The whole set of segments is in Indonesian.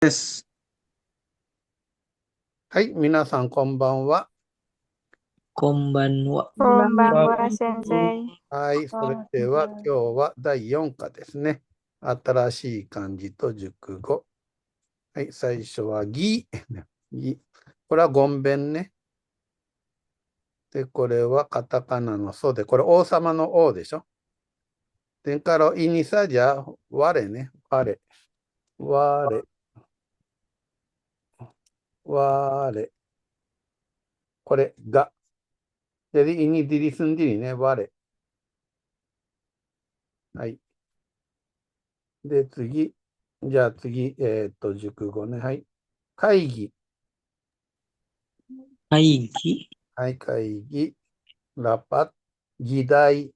です。はい、皆さんこんばんは。こんばんは。こんばんはは、先生。はい、それでは今日は第4課ですね。新しい漢字と熟語。はい、最初はぎ。ぎ。これはごんべんね。で、これはカタカナのソで、これ王様の王でしょ。で、からいにさじゃ、我ね。我。我。我。これが。で、いにディリスンディリね。我。はい。で、次。じゃあ次、熟語ね。はい。会議。会議。はい、会議。ラパ、議題。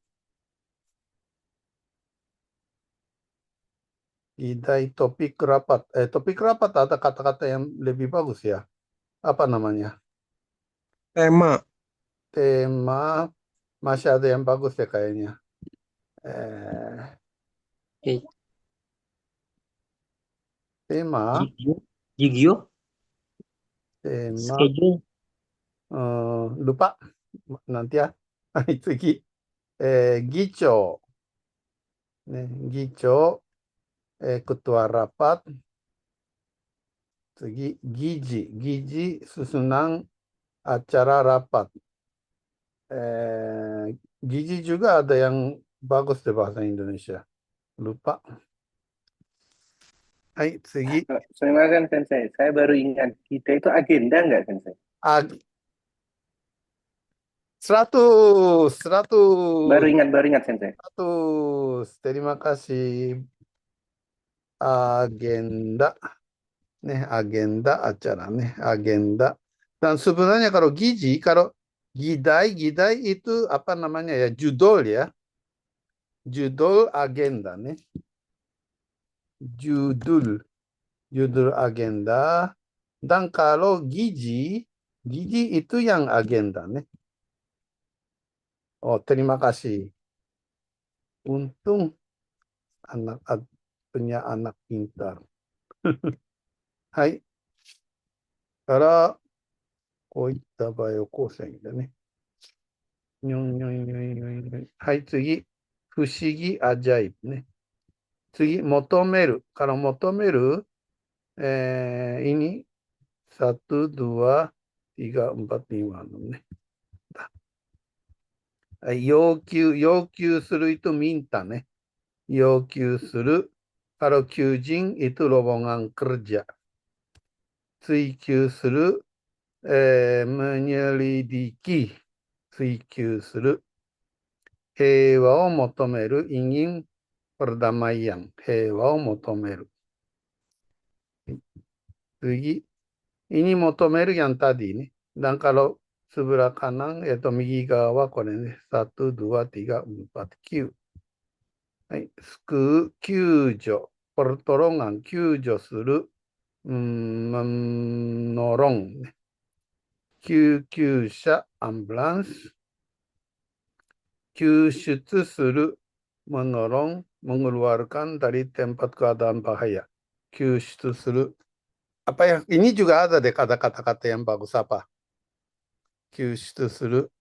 議題, topik rapat. Topik rapat ada kata-kata yang lebih bagus ya. Apa namanya? Tema. Tema. Masih ada yang bagus ya kayaknya. Eh, tema. Jigyo. Tema. Schedule. Lupa. Nanti ya. はい、次。議長。ね、議長。ketua rapat. 次。議事。議事 susunan acara rapat. Gizi juga ada yang bagus di bahasa Indonesia. Lupa. Hai, Segi. Silakan Sensei, saya baru ingat, kita itu agenda nggak Sensei? 100, Baru ingat Sensei. 100. Terima kasih. Agenda. Nih, agenda acara nih, agenda. Dan sebenarnya kalau gizi, kalau gidai itu apa namanya ya, judul ya. Judul agenda nih. Judul agenda. Dan kalau gizi itu yang agenda nih. Oh, terima kasih. Untung punya anak pintar. Hai. から、こういった場合をこうせんでね。にょんにょんにょんにょんにょん。はい、次。不思議、アジャイブね。次、求める。から求める。ini satu, dua, tiga, empat, lima のね。要求するitu minta ね。要求する。kalau kyujin itu lowongan kerja. 追求する。menyelidiki. 追求する。平和を求める。ingin perdamaian. 平和を求める。次。ini 求める yang tadi ね。dan kalau sebelah kanan,右側はこれね。1, 2, 3, 4, 9。はい。救う、救助。pertolongan、救助する。menolong ね。救急車、アンブランス。救出する。menolong、mengeluarkan dari tempat keadaan bahaya. 救出する。Apa yang ini juga ada deh kata-kata yang bagus apa? 救出する。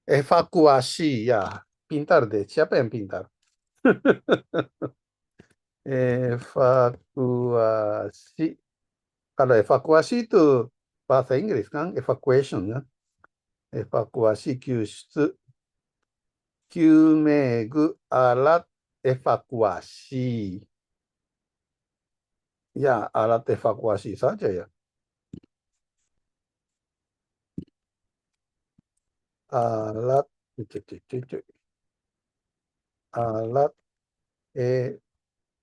evakuasi ya. Pintar deh. Siapa yang pintar? Evakuasi. Kalau evakuasi itu bahasa Inggris kan? Evacuation ya. Evakuasi 救出。救命具 alat evakuasi. Ya, alat evakuasi saja ya. Alat alat e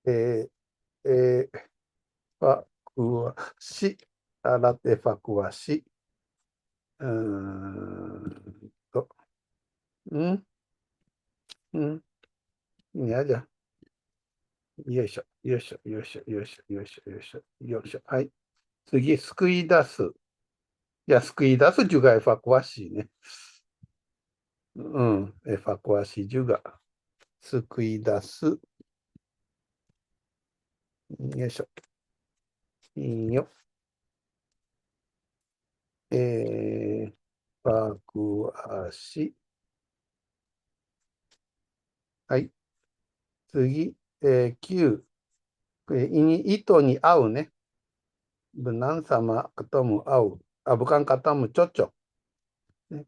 e evakuasi. Alat evakuasi. Tuh. Ini aja. よいしょ、よいしょ、よいしょ、よいしょ、よいしょ、よいしょ、よいしょ。はい。次、救い出す。いや、救い出す juga evakuasi ね。evakuasi juga. 救い出す。よいしょ。いいよ。爆足。はい。次、9。糸に合うね。benang sama ketemu au. Bukan ketemu, cocok.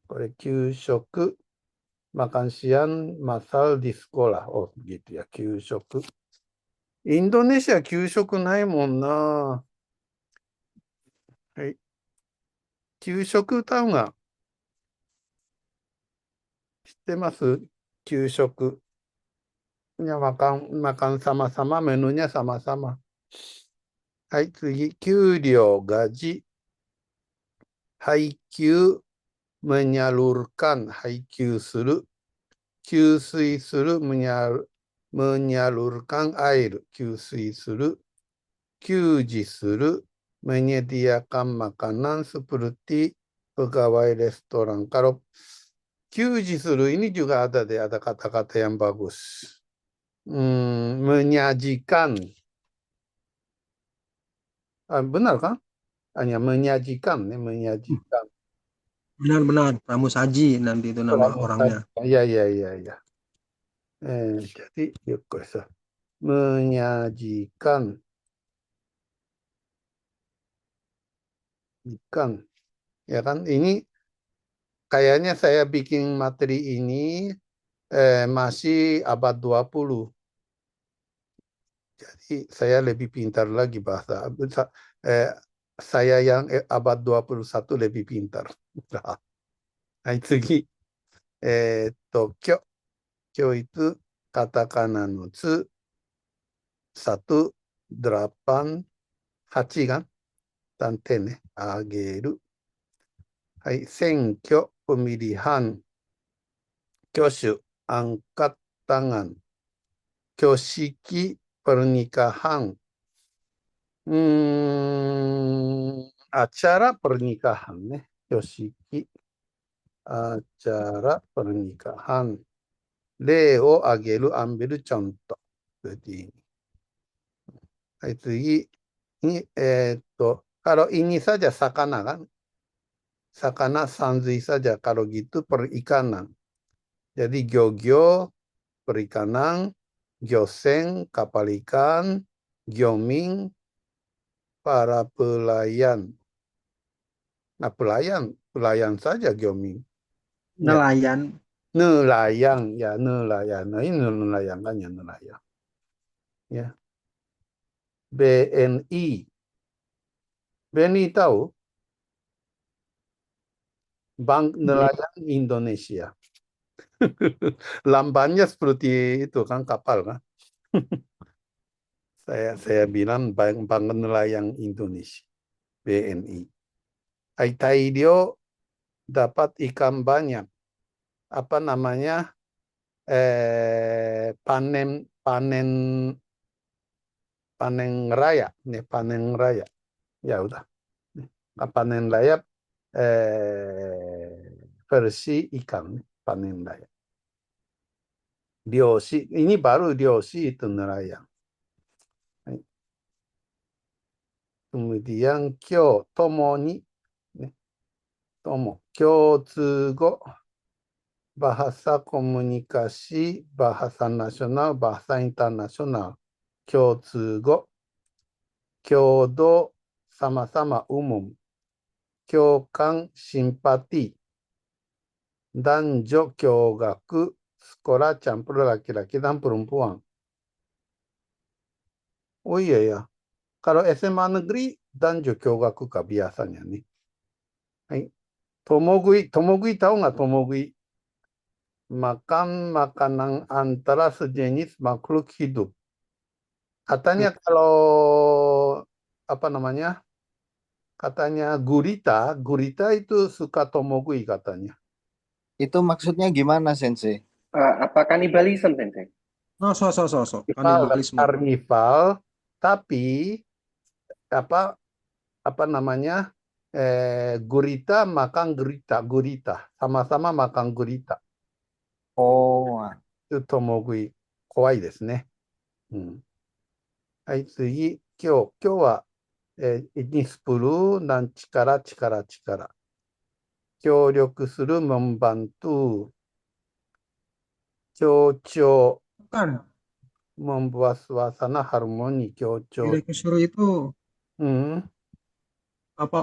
これ給食、makan siang, masal di sekolah. Oh, begitu ya, 給食。インドネシア給食ないもんな。はい。給食歌うが知ってます給食。nya makan sama-sama, menunya sama-sama. はい、次。給料、ガジ。配給、menyalurkan、配給する。給水する、menyalurkan air、給水する。給仕する、menyediakan makanan seperti pegawai restoran. Kalau 給仕する ini juga ada kata-kata yang bagus. Menyajikan. Benar kan? Hanya menyajikan, menyajikan. Benar-benar pramu saji nanti itu nama orangnya. Ya. Jadi, yuk menyajikan ikan. Ya kan? Ini kayaknya saya bikin materi ini masih abad 20. Jadi saya lebih pintar lagi bahasa. Saya yang abad 21 lebih pintar. Hai,次。今日itu katakana no tsu 188kan? Tante ne, ageru. Hai, 選挙、pemilihan, 挙手、angkat tangan, 挙式、pernikahan. Acara pernikahan nih, 挙式、acara pernikahan. 例を挙げる、ambil contoh. Seperti ini. Hai, 次。kalau ini saja sakana kan? Sakana sanzui saja. Kalau gitu perikanan. Jadi gyogyo, perikanan, gyoseng, kapal ikan, gyoming, para pelayan. Nah, pelayan saja gyoming. Nelayan. Nelayan, ya nelayan. Nah, ini nelayan kan ya nelayan. Ya. BNI. BNI tahu? Bank Nelayan Indonesia. Lambangnya seperti itu kan kapal kan. Saya bilang Bank Nelayan Indonesia. BNI. Tailio dapat ikan banyak. Apa namanya? Panen raya. Nih, panen raya. Ya udah. Panen raya versi ikan. Panen raya. Ryoshi. Ini baru ryoshi itu nelayan. Kemudian kyo, tomo ni. Tomo. Kyotsugo. Bahasa komunikasi, bahasa nasional, bahasa internasional. Kyotsugo. Kyodo, sama-sama umum. Kyokan, simpati. Danjo, kyogaku. Sekolah campur laki-laki dan perempuan. Oh iya ya. Kalau SMA negeri, danjo kyogaku kah biasanya nih. Hai. Tomogui tahu nggak tomogui? Makan makanan antara sejenis makhluk hidup. Katanya kalau apa namanya? Katanya gurita itu suka tomogui katanya. Itu maksudnya gimana, Sensei? Apa kanibalisme, Sensei? Oh, so. Kanibalisme. Karnival, tapi apa namanya? Gurita makan gurita, sama-sama makan gurita. Oh, ともぐい、怖いですね。はい、次、今日は ini 10 dan cikara, cikara, cikara. 協力する membantu. 協調 Bukan. membuat suasana harmoni. 協調. Irikusuru itu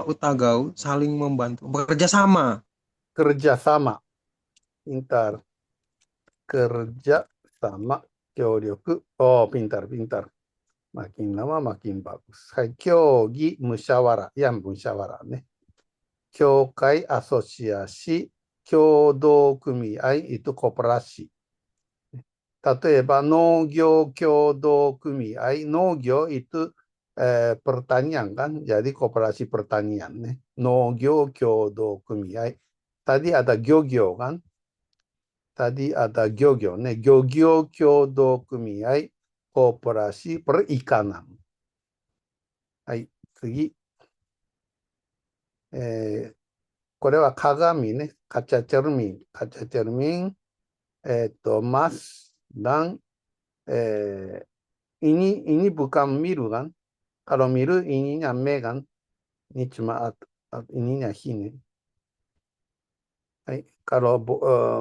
utagau saling membantu, bekerja sama. Kerjasama. Pintar. Kerja sama. 協力. Oh, pintar, pintar. Makin lama makin bagus. Hai, 協議、musyawara. Ya, musyawara ね。協会、asosiasi。協同組合、itu koperasi。例えば、農業協同組合。農業 itu pertanian kan. Jadi koperasi pertanian ね。農業協同組合。Tadi ada 漁業 kan. Tadi ada 漁業ね。漁業協同組合。koperasi perikanan。はい、次。これは鏡ね。kaca cermin。kaca cermin。mas dan ini bukan miru kan. Kalau miru ininya me kan. Ini cuma ininya hine. Hai. Kalau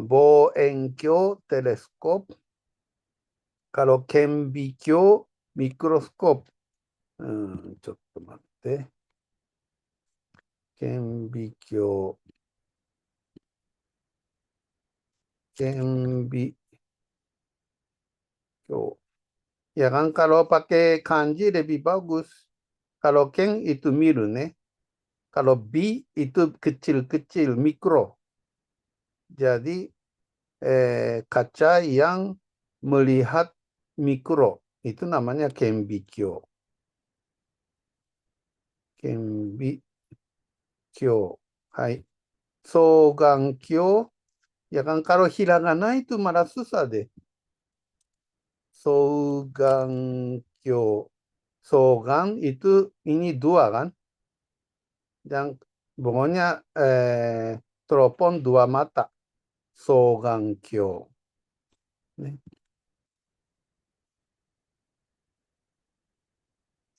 boenkyo teleskop. Kalau kenbikyo mikroskop. ちょっと待って。顕微鏡。顕微鏡. Ya kan kalau pakai kanji lebih bagus. Kalau ken itu miru nih. Kalau bi itu kecil-kecil, mikro. Jadi kaca yang melihat mikro. Itu namanya kenbikyo. Kenbikyo. Hai. Sogankyo. Ya kan kalau hiragana itu malah susah deh. Sogankyo. Sogan itu ini dua kan. Dan pokoknya teropong dua mata. Sogankyo.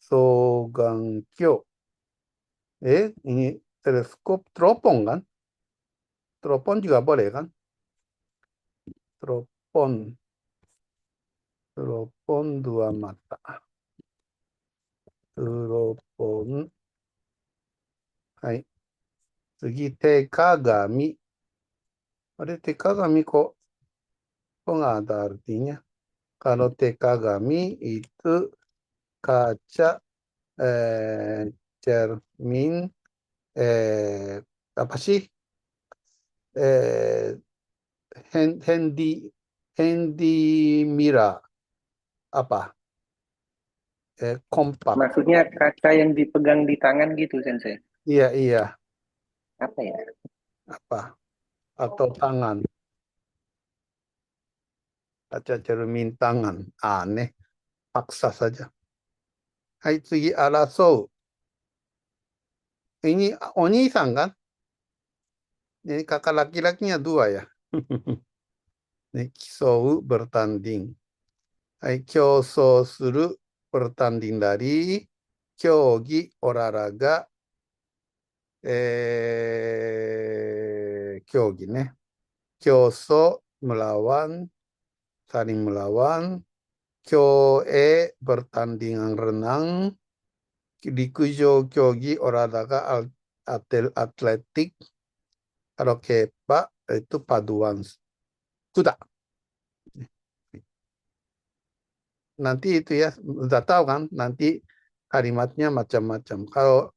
Sogankyo. Ini teleskop teropong kan? Teropong juga boleh kan? Teropong. Teropong dua mata. Teropong. Hai. Segi tekagami. Ada tekagami kok nggak ada artinya. Kalau tekagami itu kaca cermin apa sih? Handy mirror apa? Kompak. Maksudnya kaca yang dipegang di tangan gitu, Sensei. Iya, iya. Apa ya? Apa? Atau tangan. Kaca cermin tangan. Aneh. Paksa saja. Hai,次, araso. Ini onisan kan? Ini kakak laki-lakinya dua ya. Kisou bertanding. Hai, kyouso suru bertanding dari kyogi olahraga kyogi ne. Kyoso melawan, saling melawan. Kyoe bertandingan renang. Rikujo kyogi olahraga atletik. Kalau kepa itu paduan kuda. Nanti itu ya, udah tahu kan, nanti kalimatnya macam-macam. Kalau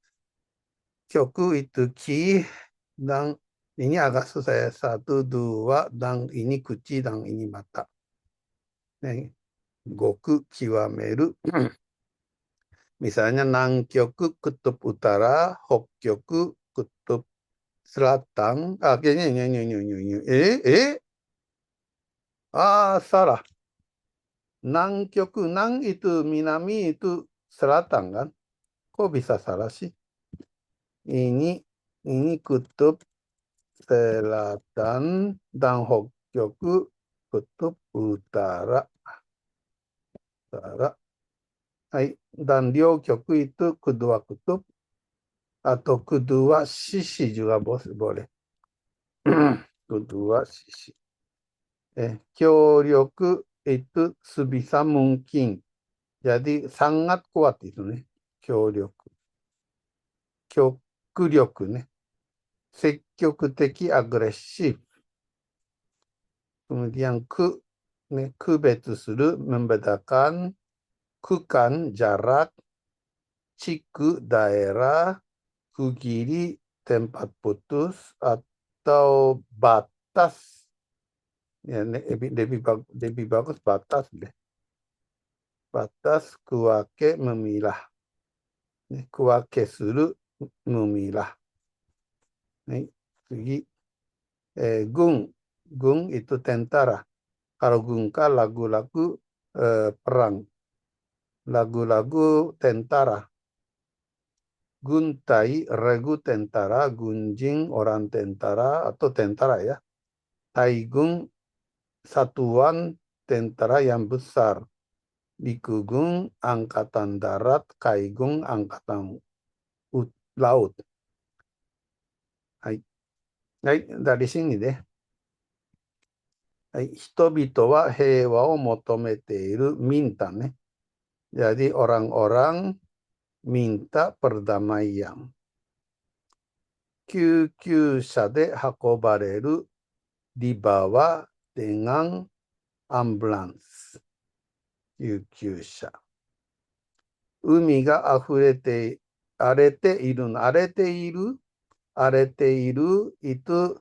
kyoku itu ki, dan ini agak susah ya, 1, 2, dan ini kuci, dan ini mata. Goku kiwameru. Misalnya Nangkyoku kutub utara, Hokkyoku kutub selatan. Kayaknya salah. Nangkyoku, Nang itu Minami itu selatan kan? Kok bisa salah sih? Ini kutub selatan dan Hokkyoku kutub utara. はい。Dan 両極 itu kedua kutub atau kedua sisi juga boleh. Kedua sisi.協力 itu sebisa mungkin. Jadi sangat kuat itu nih. 協力。極力ね。積極的アグレッシブ。Kemudian kubetsu suru, membedakan, kukan, jarak, ciku, daerah, kugiri, tempat putus, atau batas. Ya, lebih bagus batas deh. Batas, kuwake, memilah. Kuwake suru, memilah. Nih, gung. Gung itu tentara. Kalau gungka lagu-lagu perang. Lagu-lagu tentara. Guntai, regu tentara. Gunjing, orang tentara atau tentara ya. Taigung, satuan tentara yang besar. Bikugung, angkatan darat. Kaigung, angkatan laut. Hai. Hai, dari sini deh. Hai, 人々は平和を求めているmintaね。Jadi orang-orang minta perdamaian. 救急車で運ばれる dibawa dengan ambulans. 救急車。海が溢れて、荒れているの。荒れているitu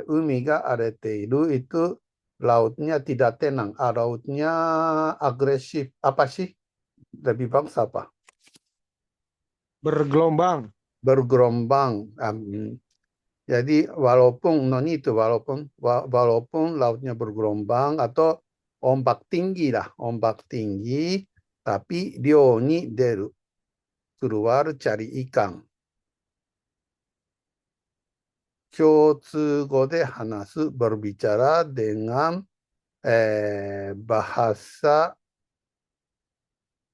海が荒れているitu lautnya tidak tenang. Lautnya agresif. Apa sih? Lebih bagus apa? Bergelombang. Bergelombang. Jadi walaupun lautnya bergelombang atau ombak tinggi lah, ombak tinggi, tapi rio ni deru, keluar cari ikan. 共通語で話す berbicara dengan bahasa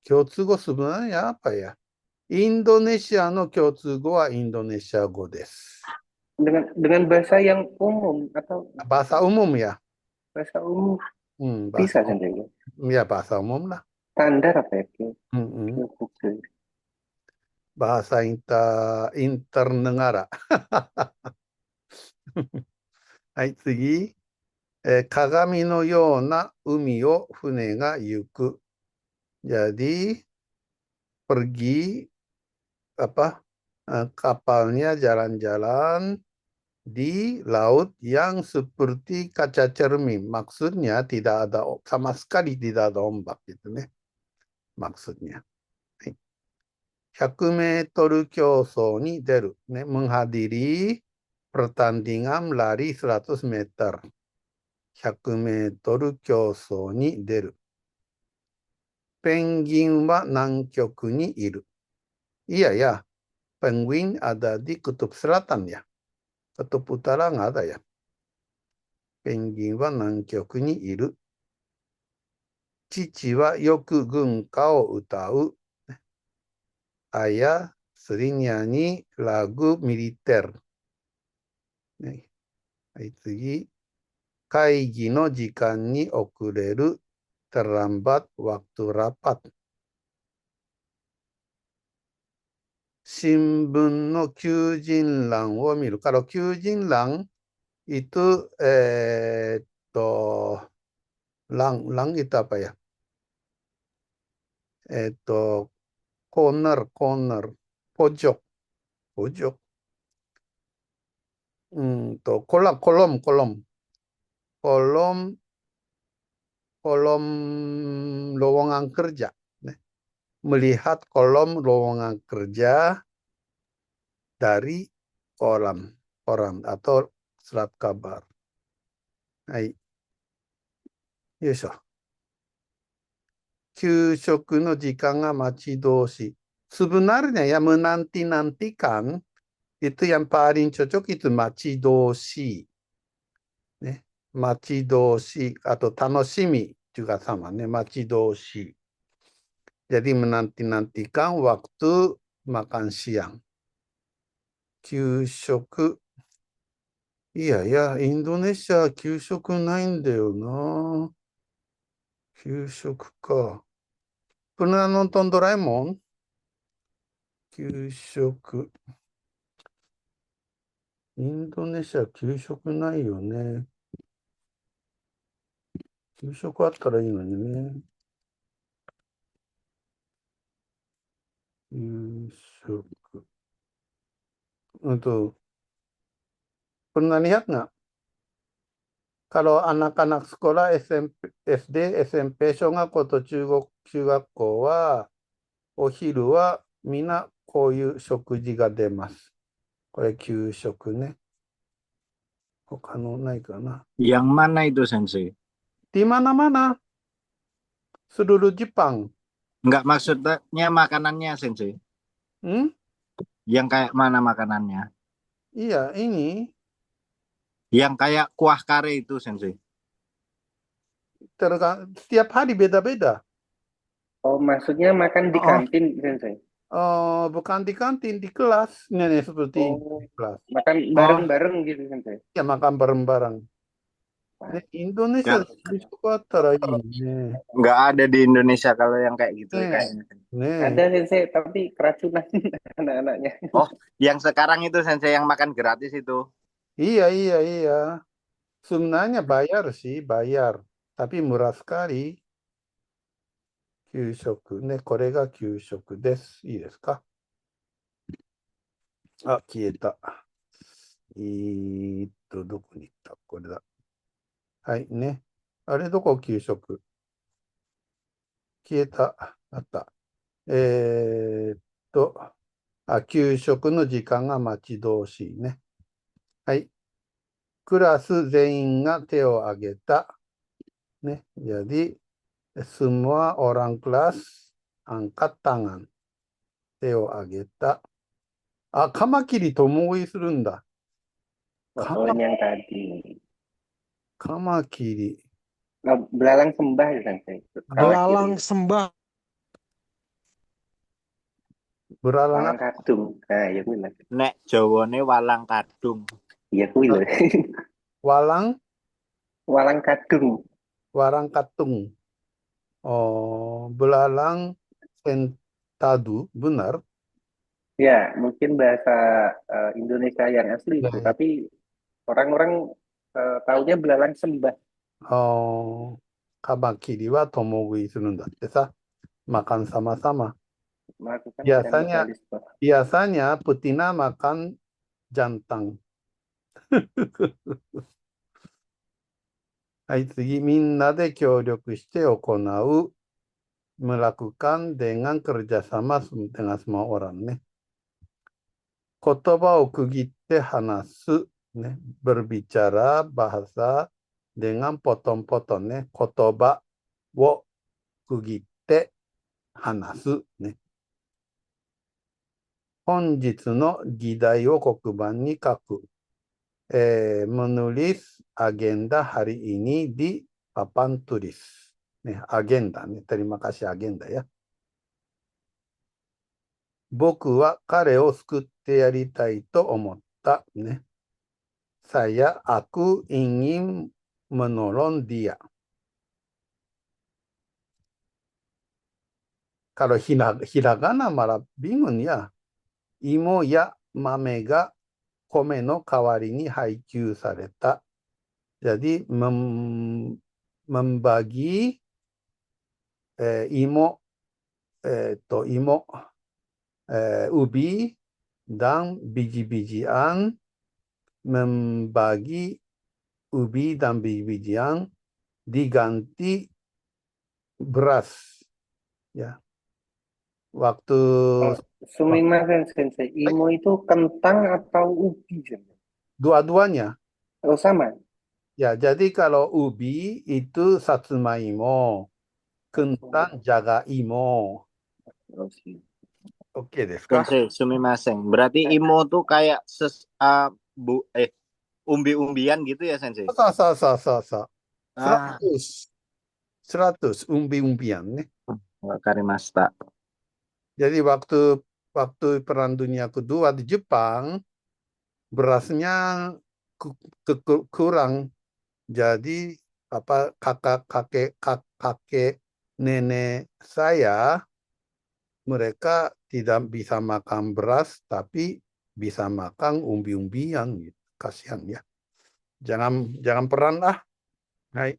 共通語 sebenarnya apa ya? インドネシアの共通語はインドネシア語です。Dengan bahasa yang umum atau Bahasa umum ya? bahasa umum Bahasa bisa sendiri. Ya, bahasa umum lah. Standar apa ya? Bahasa internegara. はい、次。鏡のような海を船が行く。Jadi pergi apa kapalnya jalan-jalan di laut yang seperti kaca cermin. Maksudnya tidak ada sama sekali tidak ada ombak gitu nih. Maksudnya. 100 meter 競争に出る。ね、menghadiri pertandingan lari 100 meter. 100 meter 競争に出る。ペンギンは南極にいる。Iya ya, penguin ada di kutub selatan ya. Kutub utara nggak ada ya. Penguin wa nankyoku ni iru. Chichi wa yoku gunka o utau. Ayah sering nyanyi lagu militer. Hai, tsugi. Kaigi no jikan ni okureru, terlambat waktu rapat. Shimbun no kyujinran wo miru. Kalau kyujinran itu lang itu apa ya? Corner, pojok. Kolom lowongan kerja. Melihat kolom lowongan kerja dari koran atau surat kabar. Hai. Yoisho. 給食の時間が待ち遠し。Sebenarnya ya menanti-nantikan itu yang paling cocok itu machidoshi. Machidoshi atau tanoshimi juga sama nih machidoshi. Jadi menanti-nantikan waktu makan siang. Kyushoku. Iya ya, Indonesia kyushoku ないんだよな。給食か。Pernah nonton Doraemon? 給食。インドネシア給食ないよね。給食あったらいいのにね。給食。Pernah lihat nggak? Kalau anak-anak sekolah SMP, SD, SMP, 小学校と中学校は、お昼はみんなこういう食事が出ます。これ給食ね。他のないかな。 Yang mana itu Sensei? Di mana-mana. Seluruh Jepang. Enggak, maksudnya makanannya Sensei. Hmm? Yang kayak mana makanannya? Iya, ini Yang kayak kuah kare itu Sensei. setiap hari beda-beda. Oh, maksudnya makan di Oh. kantin, Sensei. Bukan di kantin, di kelas. Nenek seperti ini, Oh, di kelas. makan bareng-bareng gitu, Sensei. Ya, makan bareng-bareng. Indonesia Enggak ada di Indonesia kalau yang kayak gitu kayaknya. Ada Sensei, tapi keracunan anak-anaknya. Oh, yang sekarang itu Sensei yang makan gratis itu. Iya. Sebenarnya bayar sih, bayar. Tapi murah sekali. 給食ね。これが給食です。いいですか？あ、消えた。どこに行った？これだ。はいね。あれ、どこ給食？消えた。あった。給食の時間が待ち遠しいね。はい。クラス全員が手を挙げた。ね。jadi semua orang kelas angkat tangan. 手を挙げた。あ、カマキリと思いするんだ。 Oh, ini yang tadi. カマキリ。 Belalang sembah ya, Sensei. Belalang sembah. Belalang Walang kadung. Nah, ya benar. Nek Jawane walang kadung. Iya kuwi lho. walang Walang kadung. warang katung. Oh, belalang sentadu, benar? Ya, mungkin bahasa Indonesia yang asli itu, Ya. tapi orang-orang taunya belalang sembah. Oh, kamakiri wa tomogui surun daってさ. Makan sama-sama. Melakukan Biasanya kannibalisme. Biasanya betina makan jantan. はい、次、みんなで協力して行う。melakukan dengan kerjasama dengan semua orang ね。言葉を区切って話す。ね。berbicara bahasa dengan potong-potong ね。言葉を区切って話す。ね。本日の議題を黒板に書く。menulis agenda hari ini di papan tulis. Nih, agenda nih. Terima kasih agenda ya. 僕は彼を救ってやりたいと思った。ね。Saya, aku ingin menolong dia. Kalau hiragana malah bingung ya. Imo ya mame ga kome no kawari ni haikyuu sareta. Jadi membagi imo ubi dan biji-bijian, membagi ubi dan biji-bijian diganti beras. Ya. Waktu Sumimasen Sensei, imo itu kentang atau ubi? dua-duanya. Oh, sama. Ya, jadi kalau ubi itu satsumaimo, kentang jagaimo. Oke deh. Sensei, sumimasen. Berarti imo tuh kayak umbi-umbian gitu ya Sensei? Sa. Ah. 100 umbi-umbian ね。Wakarimashita. Jadi waktu Perang Dunia Kedua di Jepang, berasnya kurang. Jadi kakek nenek saya, mereka tidak bisa makan beras, tapi bisa makan umbi-umbian gitu. Kasihan ya. Jangan perang lah. Hai.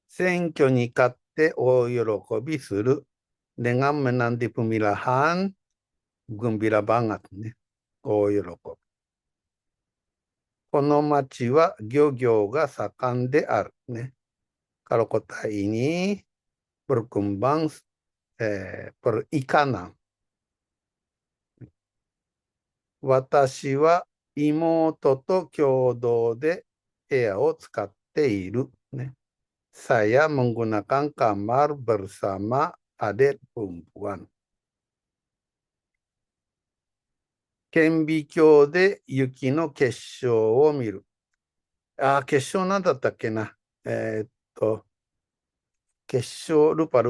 選挙に勝って大喜びする. Dengan menang di pemilihan, gembira banget nih. 大喜び. この町は漁業が盛んであるね. Kalau kota ini berkembang perikanan. 私は妹と共同で部屋を使っているね. Saya menggunakan kamar bersama adik perempuan. 顕微鏡で雪の結晶を見る。結晶なんだったっけな。結晶、ルパ。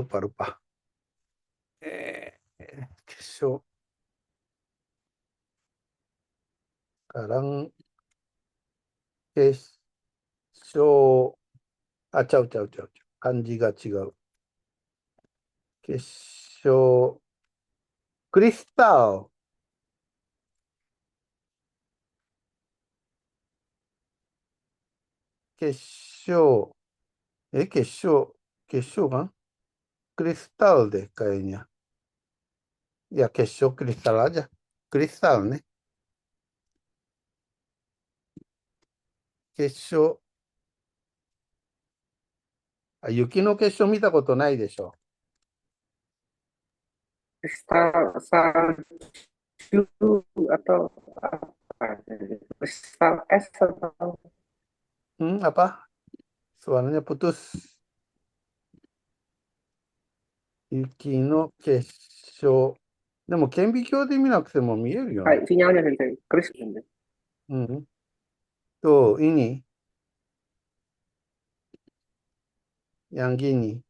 結晶。sekarang 結晶、ちゃう。漢字が違う。結晶、クリスタル。結晶、結晶kan? Kristal deh kayaknya. Ya, kesho kristal aja. Kristal nih. Kesho. Yuki no kesho 見たことないでしょ。Kristal salju atau apa? Kristal es atau Apa? Suaranya putus. Yuki no kesho. でも顕微鏡で見なくても見えるよね。sinyalnya sensei. Kristal. Tuh, ini. Yang gini.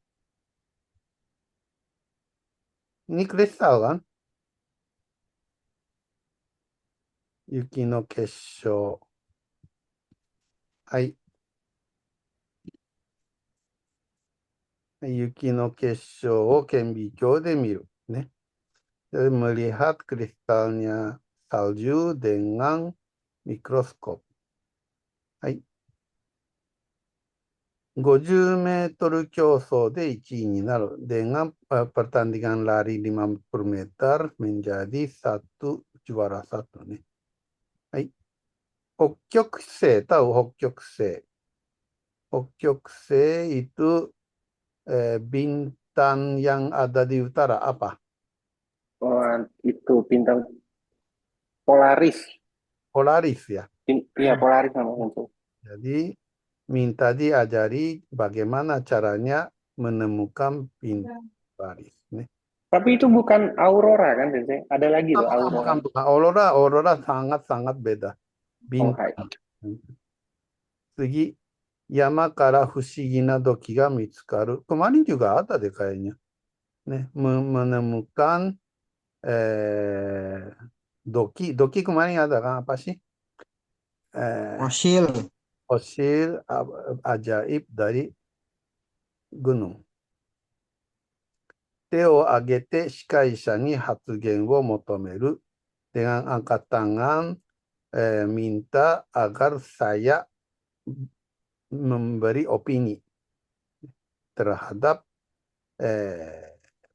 Ini kristal kan? Yuki no kesho. Hai. Yuki no kesho を顕微鏡で見る。ね。Melihat kristalnya salju dengan mikroskop. Hai. 50メートル競争で1位になる. Dengan pertandingan lari 50 meter menjadi juara satu nih. Hai. 北極星 tahu 北極星. 北極星 itu bintang yang ada di utara apa? Oh, itu bintang Polaris. Polaris ya. Iya, Polaris sama sensei. Jadi minta diajari bagaimana caranya menemukan bintang Polaris. Nih. Tapi itu bukan Aurora kan sensei? Ada lagi loh Aurora. Bukan. Aurora sangat-sangat beda. Bintang. Segi Yama kara fushigi na doki ga mitsukaru. Kemarin juga ada deh kayaknya. Nih, menemukan doki kemarin ada kan apa sih? Fosil ajaib dari gunung. 手を挙げて司会者に発言を求める. Dengan angkat tangan minta agar saya memberi opini terhadap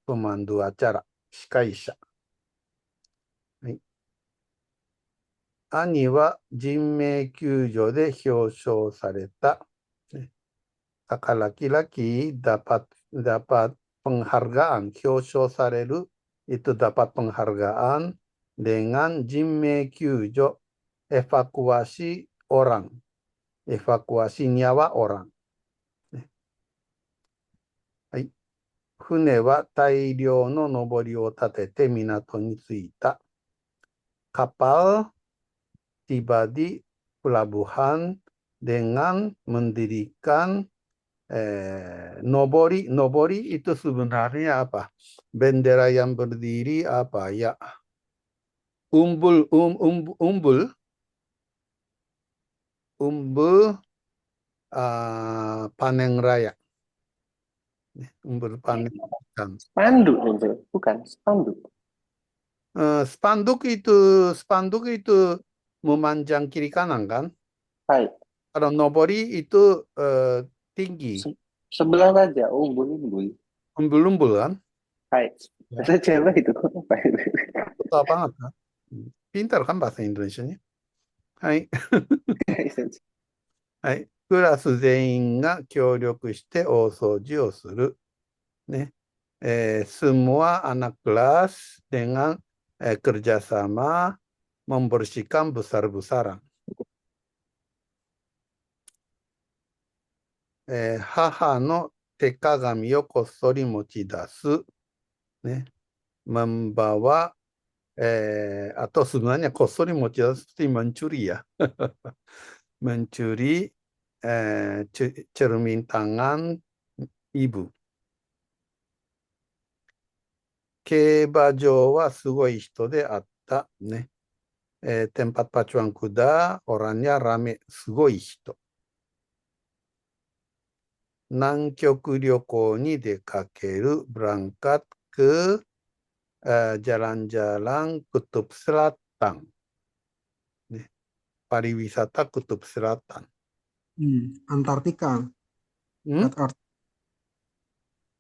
pemandu acara, 司会者. 兄は人命救助で表彰された. Kakak laki-laki dapat penghargaan, 表彰される itu dapat penghargaan dengan 人命救助, evakuasi orang, evakuasi nyawa orang. はい。船は大量の上りを立てて港に着いた. Kapal tiba di pelabuhan dengan mendirikan Nobori, nobori itu sebenarnya apa? Bendera yang berdiri apa ya? Umbul, umbul, panen raya. Umbul panen ikan. Spanduk, Sensei. Bukan, spanduk. Spanduk itu memanjang kiri kanan kan? Hai. Kalau nobori itu tinggi, Sebelah saja, umbul-umbul. umbul-umbul kan? Hai. Ya. Bahasa Jawa itu apa itu? Tahu banget kan? Pintar kan bahasa Indonesianya? Hai. はい先生はい。クラス全員が協力して大掃除をする。ね。semua anak kelas dengan kerjasama membersihkan besar-besaran. 母の手鏡をこっそり持ち出す。ね。membawa atau sebenarnya こっそり持ち出すって mencuri ya. mencuri cermin tangan ibu. 競馬場はすごい人であったね。tempat pacuan kuda orangnya rame, すごい人。南極旅行に出かける berangkat ke jalan-jalan Kutub Selatan. Nih, pariwisata Kutub Selatan. Antartika. Hmm?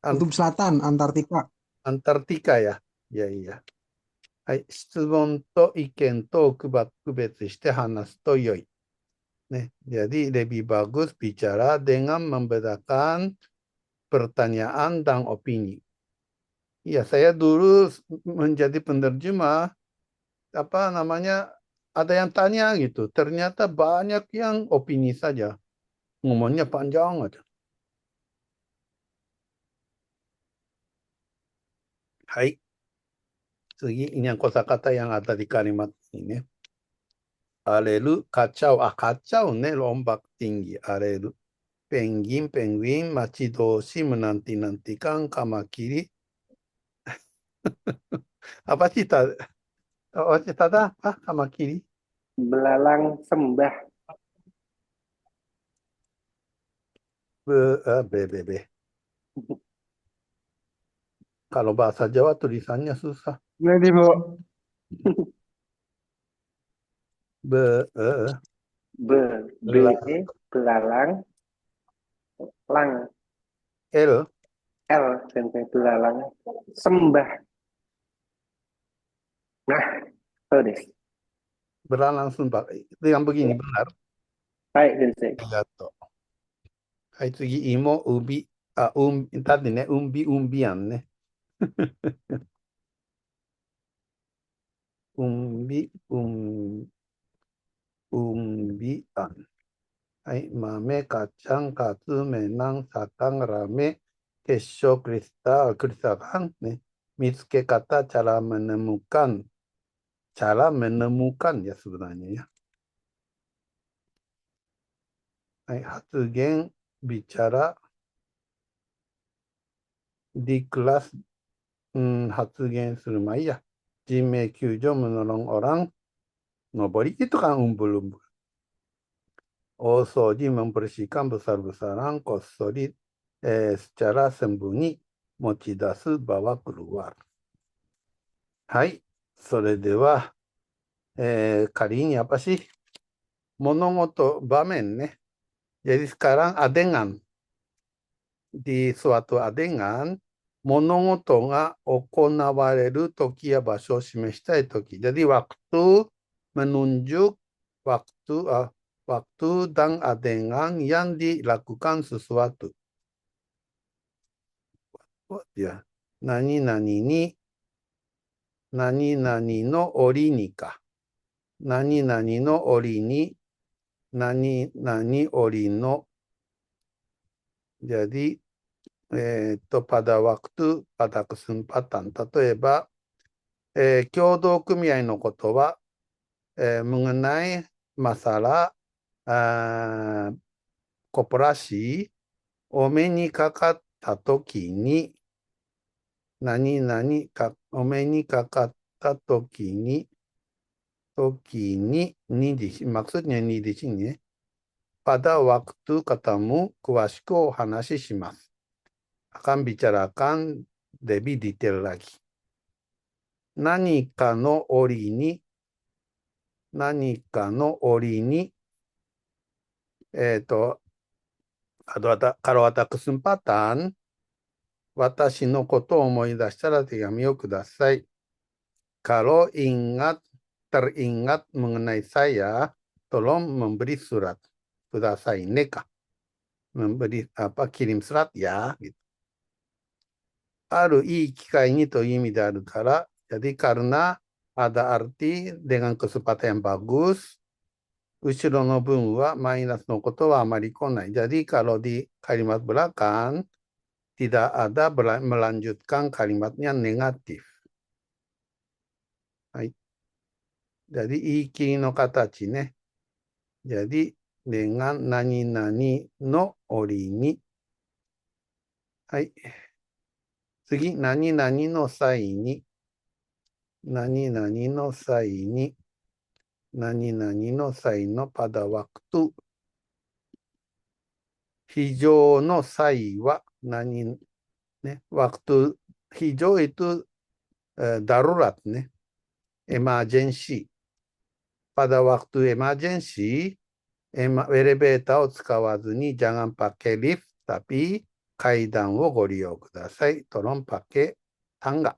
Kutub Selatan, Antartika. Antartika ya. Ya, iya. はい。質問と意見と区別して話すと良い。ね。Jadi lebih bagus bicara dengan membedakan pertanyaan dan opini. Ya, saya dulu menjadi penerjemah, apa namanya, ada yang tanya gitu. Ternyata banyak yang opini saja. Ngomongnya panjang aja. Hai. 次、ini yang kosakata yang ada di kalimat ini. Arelu, kacau. Kacau nih, ombak tinggi. Arelu. Penguin, penguin, machidoshi menanti-nantikan kamakiri. Apa sih tadi? Oh, tadi apa? Kamakiri? belalang sembah B. Kalau bahasa Jawa tulisannya susah. Nanti Bu. be belalang lang L. L Sensei belalang sembah nah so desu Beralang sembah. Yang begini benar. Hai Sensei Gato. Hai, 次、芋、ubi。tadiね、umbi-umbian ね。umbian。はい、豆、kacang, katsu, menang, sakang, rame, kesho, kristal, kan, nih. Mitsuke kata cara menemukan ya sebenarnya ya. Hai, hatsugen bicara di kelas hatsugen surumai ya. Jinmei kyujo menolong orang, nobori itu kan umbul-umbul. Osoji membersihkan besar-besaran, kosori secara sembunyi, mochidasu bawa keluar. Hai, それでは、kali ini apa sih? Monomoto bamen nih. Jadi sekarang adengan. Di suatu adengan, monomoto ga okonawareru toki ya basho shimeshitai toki. Jadi waktu menunjuk waktu dan adengan yang dilakukan sesuatu. Ya, nani-nani no ori ni ka. Nani-nani no ori ni, nani-nani ori no. Jadi, pada waktu, pada kesempatan. 例えば、協同組合のことは、mengenai masalah koperasi お目にかかったときに、何々か、お目にかかったときに、にdi sini, maksudnya ini di sini ya. Pada waktu ketemu, kuasku hanasi shimasu. Akan bicarakan lebih detail lagi. Nanika no ori ni, kalau ada kesempatan, watashi no koto o omoidashita tegami o kudasai. Kalau teringat mengenai saya, tolong memberi surat. Kudasai neka. Memberi kirim surat ya. Gitu. Aru ii kikai ni toいう意味であるから、jadi karena ada arti dengan kesempatan yang bagus, ushiro no bun wa minus no koto wa amari konai. Jadi kalau di kalimat belakang, tidak ada melanjutkan kalimatnya negatif. Hai. Jadi iki no katachi ne. Jadi dengan nani-nani no ori ni. Hai. 次、何々の際に、何々の際に、何々の際のpada waktu。非常の際は何、ね、waktu、非常 itu darurat ね。emergency。pada waktu emergency、エレベーターを使わずに、jangan pakai lift、tapi階段をご利用ください。tolong pakai tangga。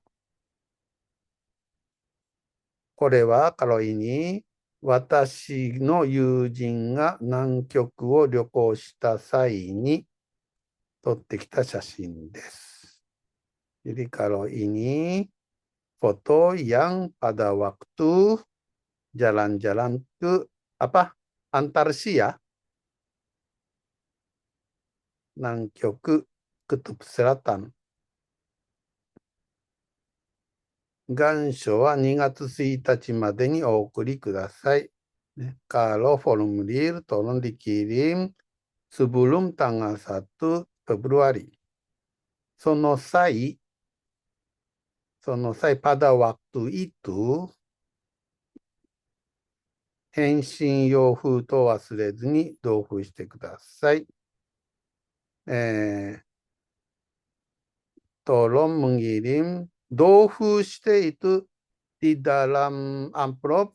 これは、kalau ini、私の友人が南極を旅行した際に撮ってきた写真です。jadi kalau ini foto yang pada waktu jalan-jalan ke Antarsia, 南極、Kutub Selatan。願書は2月1日までにお送りください。Kalau formulir tolong dikirim sebelum tanggal 1 Februari. その際pada waktu itu、返信用封筒を忘れずに同封してください。tolong mengirim 同封してitu di dalam amplop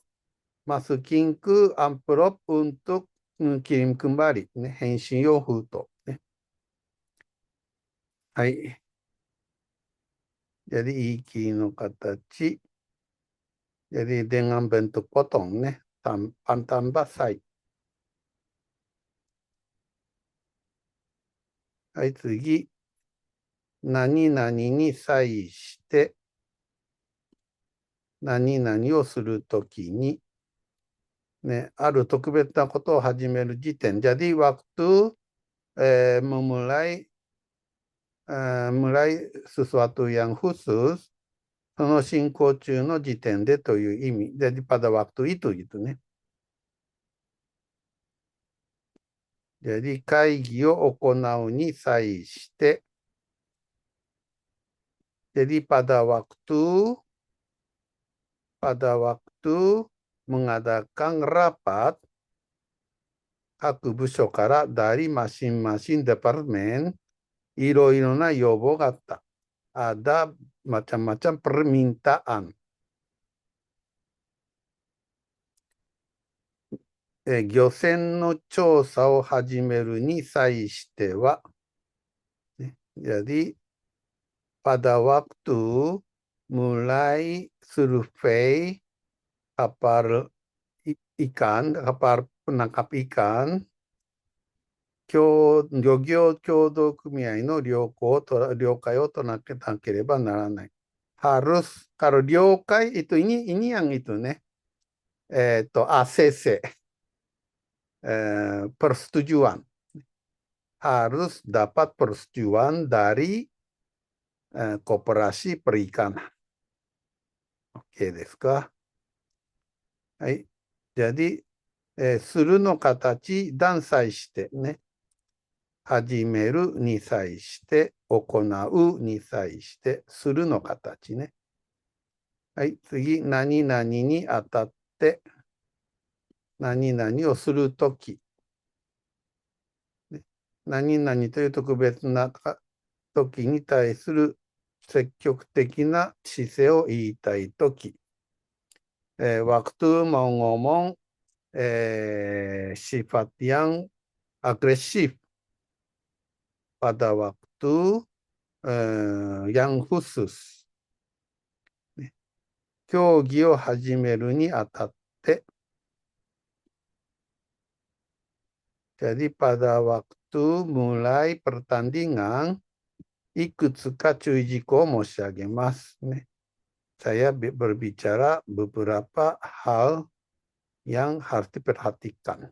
masukin ke amplop untuk kirim kembali ね、返信用封筒ね。はい。jadi ikiの形。jadi dengan bentuk potong ね。tambah sai。はい、次。何々に際して、何々をするときに、ね、ある特別なことを始める時点。jadi waktu memulai sesuatu yang khusus、その進行中の時点でという意味。jadi pada waktu itu gituね。jadi 会議を行うに際して、jadi pada waktu mengadakan rapat 各部署からdari masing-masing departemen いろいろな要望があった。ada macam-macam permintaan。漁船の調査を始めるに際しては、jadi pada waktu mulai survei kapal penangkap ikan、漁業協同組合の了解を取らなければならない。harus、kalau 了解、ini yang itu ね。ACC、persetujuan。harus dapat persetujuan dari koperasi perikanan. Oke ですか。はい。jadi、するの形、断裁してね。始めるに際して、行うに際して、するの形ね。はい、次、何々にあたって、何々をするとき。何々という特別な時に対する積極的な姿勢を言いたいとき。waktu mau ngomong sifat yang agresif pada waktu yang khusus. 競技を始めるにあたって、jadi pada waktu mulai pertandingan, いくつか注意事項を申し上げますね。Saya berbicara beberapa hal yang harus diperhatikan.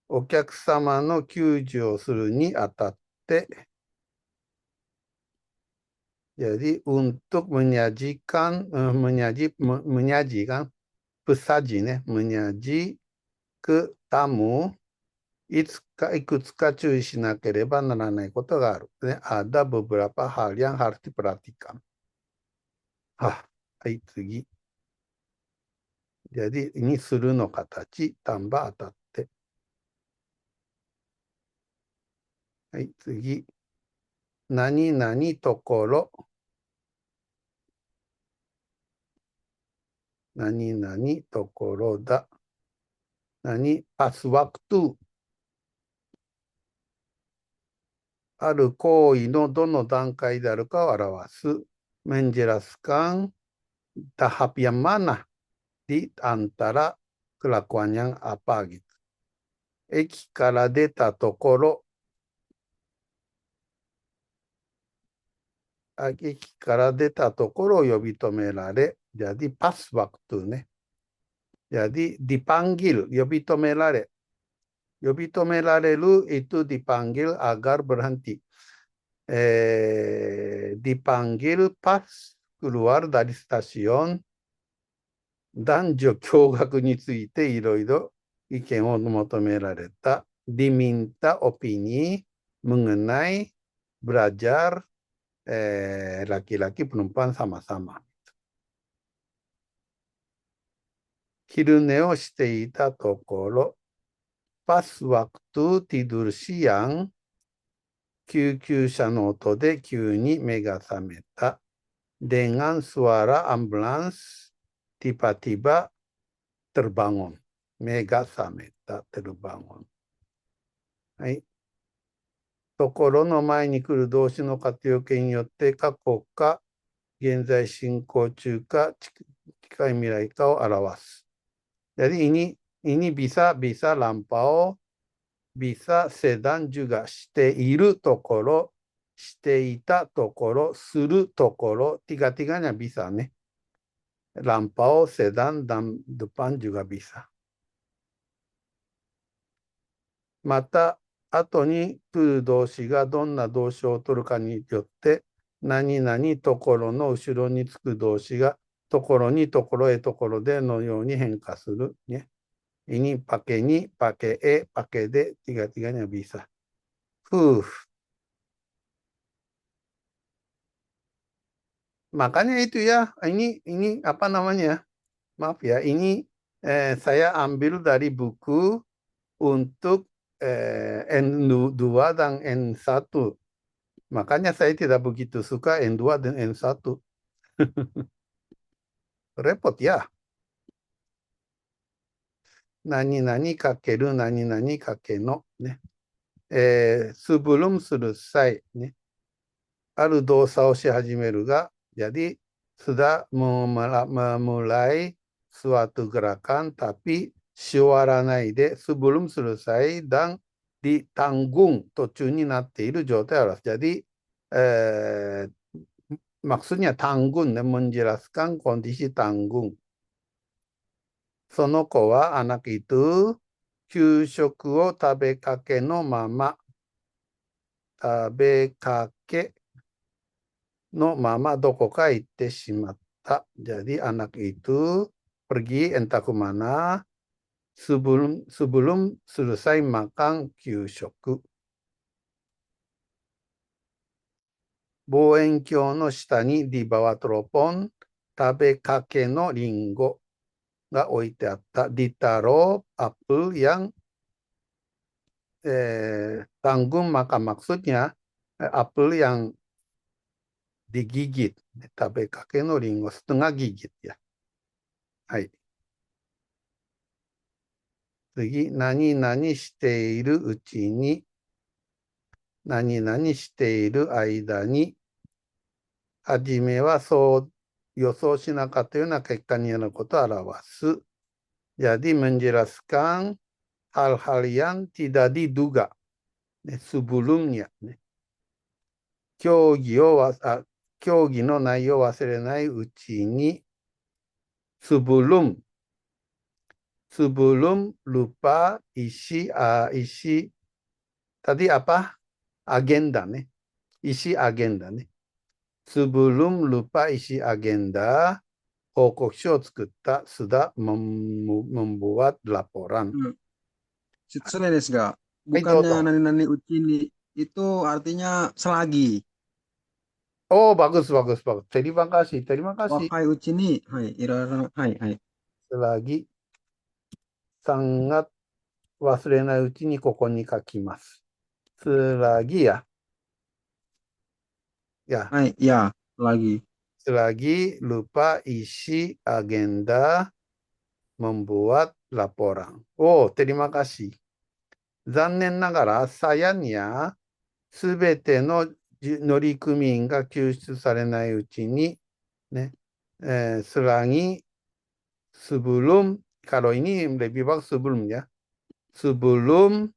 お客様の救助をするにあたって、jadi untuk menyajikan pesajiね、menyaji ke tamu, いくつか注意しなければならないことがある。ね、ada beberapa hal yang harus diperhatikan. はい、次。jadi ini するの形、tambah 当たって。はい、次。何々ところ。何々ところだ。pas waktu。ある行為のどの段階であるかを表す。menjelaskan tahap yang mana di antara kelakuan yang apa gitu. 駅から出たところ。駅から出たところを呼び止められ。jadi pas waktu ね。jadi dipanggil, 呼び止められ。呼び止められる itu dipanggil agar berhenti. Dipanggil pas keluar dari stasiun. 男女共学についていろいろ意見を求められた。diminta opini mengenai belajar laki-laki perempuan sama-sama. 昼寝をしていたところ、pas waktu tidur siang、救急車の音で急に目が覚めた。dengan suara ambulans tiba-tiba terbangun。目が覚めた、terbangun。はい。ところの前に来る動詞の活用形によって過去か現在進行中か近い未来かを表す。Jadi ini bisa lampau, bisa sedang juga しているところ、していたところ、するところ、tiga-tiganya bisa ね。lampau, sedang, dan depan juga bisa。また、後に来る動詞がどんな動詞を取るかによって、何々ところの後ろにつく動詞がところにところへところでのように変化する。ね。ini pakai ni, pakai pakai de, tiga-tiganya bisa. Makanya itu ya, ini apa namanya? Maaf ya, ini saya ambil dari buku untuk N2 dan N1. Makanya saya tidak begitu suka N2 dan N1. Repot ya. Nani-nani kakeru, nani-nani kakeno. Sebelum selesai. ある動作をし始めるが、jadi sudah memulai suatu gerakan tapi し終わらないで sebelum selesai dan ditanggung 途中になっている状態を表す。jadi maksudnya tanggung, menjelaskan kondisi tanggung。その子はanak itu 給食を食べかけのまま、食べかけのままどこか行ってしまった。jadi anak itu pergi entah kemana sebelum selesai makan kyushoku. 望遠鏡の下にdi bawah teropong 食べかけのリンゴが置いてあった。Ditaruh apel yang tanggung makan, maksudnya apel yang digigit. Tabe kake no ringo setengah gigit ya. Hai.次、何々しているうちに、何々している間に、はじめはそう予想しなかったような結果になることを表す。Jadi menjelaskan hal-hal yang tidak diduga sebelumnya. 競技の内容を忘れないうちに、sebelum lupa isi tadi apa? Agenda nih. Isi agenda nih. Sebelum lupa isi agenda, 報告書を作った sudah membuat laporan. Sorry desu ga. Hai, Bukannya Toto. nani-nani uchi itu artinya selagi. Oh, bagus. Terima kasih. Wakai uchi ni, hai, iro-iro, hai. Selagi sangat 忘れないうちにここに書きます。selagi ya. Ya. Hai, ya, lagi. Selagi lupa isi agenda membuat laporan. Oh, terima kasih. 残念ながら、sayangnya すべての乗組員が救出されないうちに、ね、selagi sebelum, kalau ini lebih bagus sebelum ya, sebelum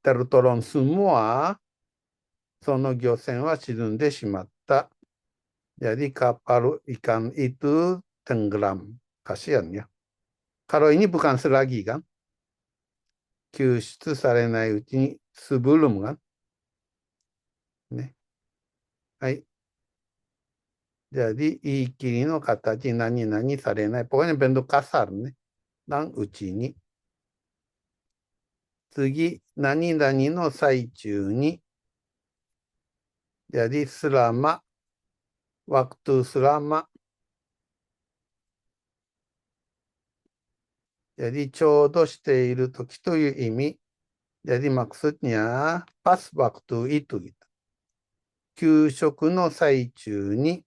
tertolong semua, その漁船は沈んでしまった。Jadi kapal ikan itu tenggelam. Kasihan ya. Kalau ini bukan selagi kan? 救出されないうちに sebelum kan? ね。はい。Jadi 言い切りの形何々されない。Pokoknya bentuk kasar ね。のうちに。次、何々の最中に。Jadi selama, waktu selama. Jadi ちょうどしている時という意味。Jadi maksudnya pas waktu itu gitu. 給食の最中に。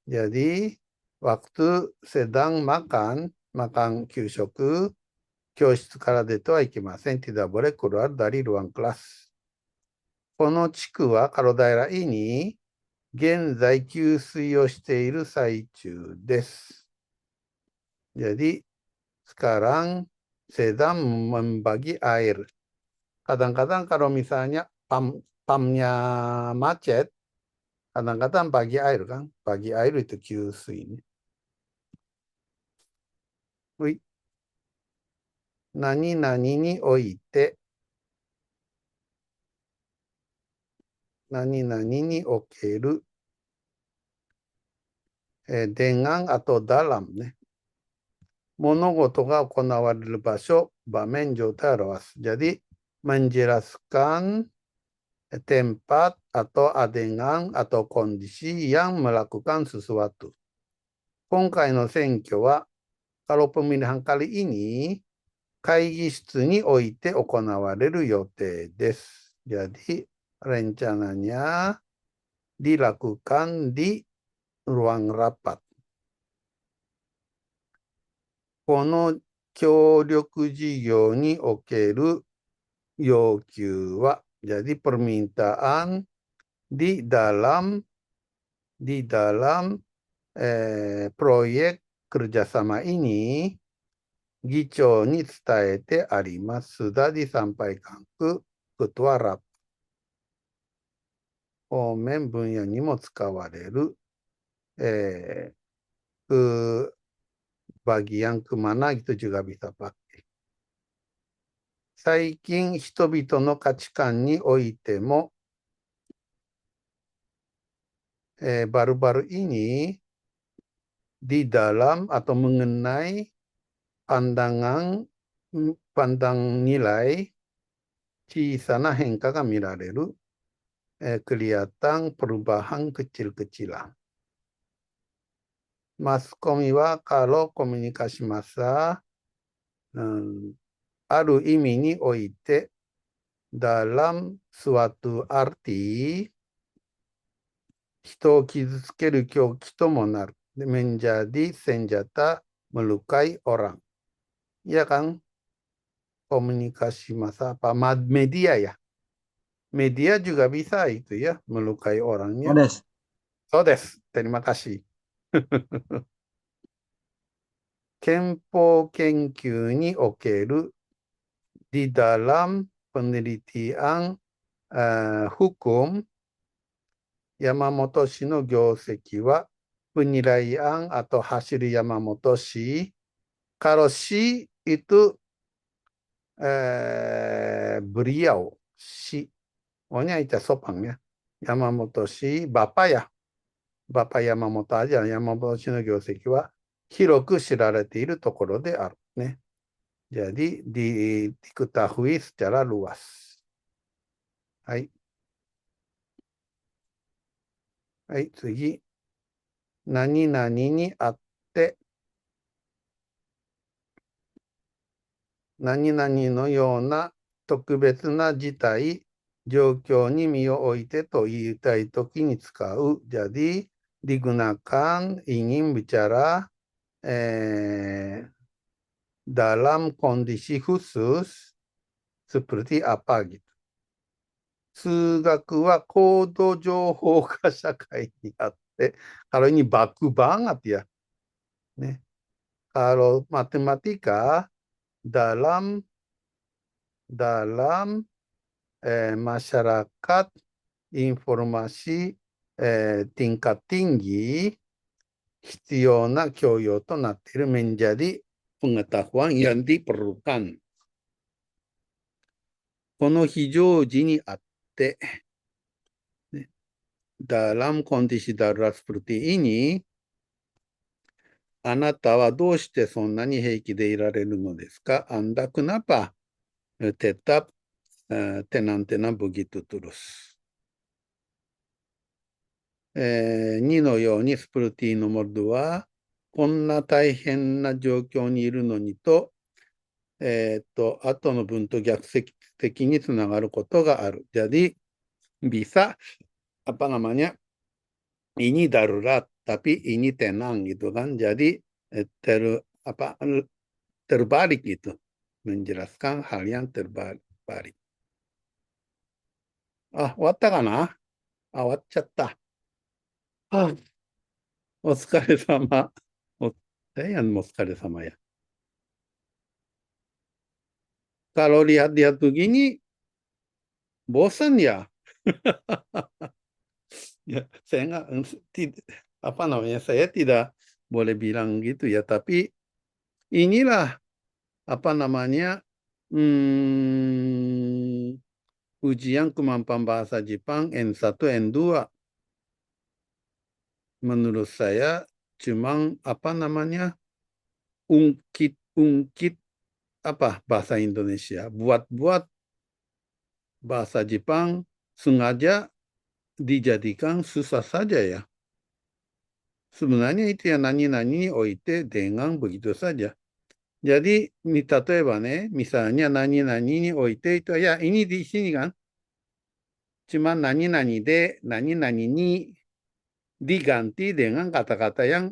Jadi waktu sedang makan 給食、教室から出てはいけません。tidak boleh keluar dari ruang kelas。この地区はカロダイライに現在給水をしている最中です。Jadi sekarang sedang membagi air. Kadang-kadang kalau misalnya pamnya macet, kadang-kadang bagi air kan. Bagi air itu 給水ね。何々において、何々における、dengan atau dalam ね。物事が行われる場所、場面、状態を表す。Jadi, menjelaskan tempat atau adegan atau kondisi yang melakukan sesuatu. 今回の選挙は、kalau pemilihan kali ini, 会議室において行われる予定です。Jadi, rencananya dilakukan di ruang rapat. この協力事業における要求は、jadi permintaan di dalam proyek kerjasama ini 議長に伝えてあります。sudah disampaikan ke ketua rapat. 方面分野にも使われる、bagian kemana itu juga bisa pakai. 最近人々の価値観においても、baru-baru ini di dalam atau mengenai pandang nilai 小さな変化が見られる。kelihatan perubahan kecil-kecilan. Maskomi wa kalau komunikasi massa ある意味において dalam suatu arti 人を傷つける凶器ともなる。menjadi senjata melukai orang. Ya kan? Komunikasi massa apa? Media ya. Media juga bisa itu ya, melukai orangnya. Odes. So desu. Terima kasih. Kenpo kenkyu ni okeru di dalam penelitian hukum Yamamoto Shi no gyoseki wa penilaian atau hasil Yamamoto Shi. Kalau Shi itu beliau, Shi. Pokoknya itu sopan ya. Yamamoto Shi, Bapak ya. Bapak Yamamoto aja. Yamamoto Shi no gyoseki wa 広く知られているところであるね。Jadi diketahui secara luas. はい。はい、次。何々にあって、何々のような特別な事態、状況に身を置いてと言いたいときに使う。Jadi digunakan ingin bicara dalam kondisi khusus seperti apa gitu. 数学は高度情報化社会にあって、kalau ini baku banget ya. Nih. Kalau matematika dalam masyarakat informasi tingkat tinggi 必要な教養となっている menjadi pengetahuan yang diperlukan. この非常時にあって、dalam kondisi darurat seperti ini, あなたはどうしてそんなに平気でいられるのですか? Anda kenapa tetap tenang-tenang begitu terus? 2のようにスプルティのモルドはこんな大変な状況にいるのにと、後の文と逆的につながることがある。Jadi bisa apa namanya ini darurat tapi ini tenang gitu kan. Jadi terbalik gitu. Menjelaskan hal yang terbalik. あ、終わったかな？あ、終わっちゃった。あ、お疲れ様。yangお疲れ様ya. Kalau lihat-lihat begini, bosan ya. Ya, saya apa namanya, saya tidak boleh bilang gitu ya. Tapi inilah apa namanya ujian kemampuan bahasa Jepang N1, N2. Menurut saya cuma apa namanya ungkit apa bahasa Indonesia, buat bahasa Jepang sengaja dijadikan susah saja ya. Sebenarnya itu yang nani-nani oite dengan begitu saja. Jadi例えばね, misalnya nani-nani oite itu ya ini di sini kan. Cuma nani-nani de, nani-nani ni diganti dengan kata-kata yang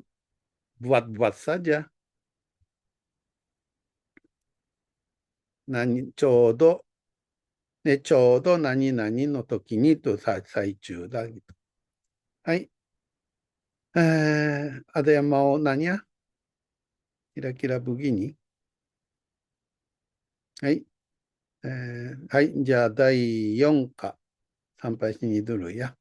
buat-buat saja. Nani chodo ね、ちょうど何々の時にと最中だ。はい。ada yang mau nanya? Kira-kira begini. はい。はい。じゃあ第4課。sampai sini dulu ya.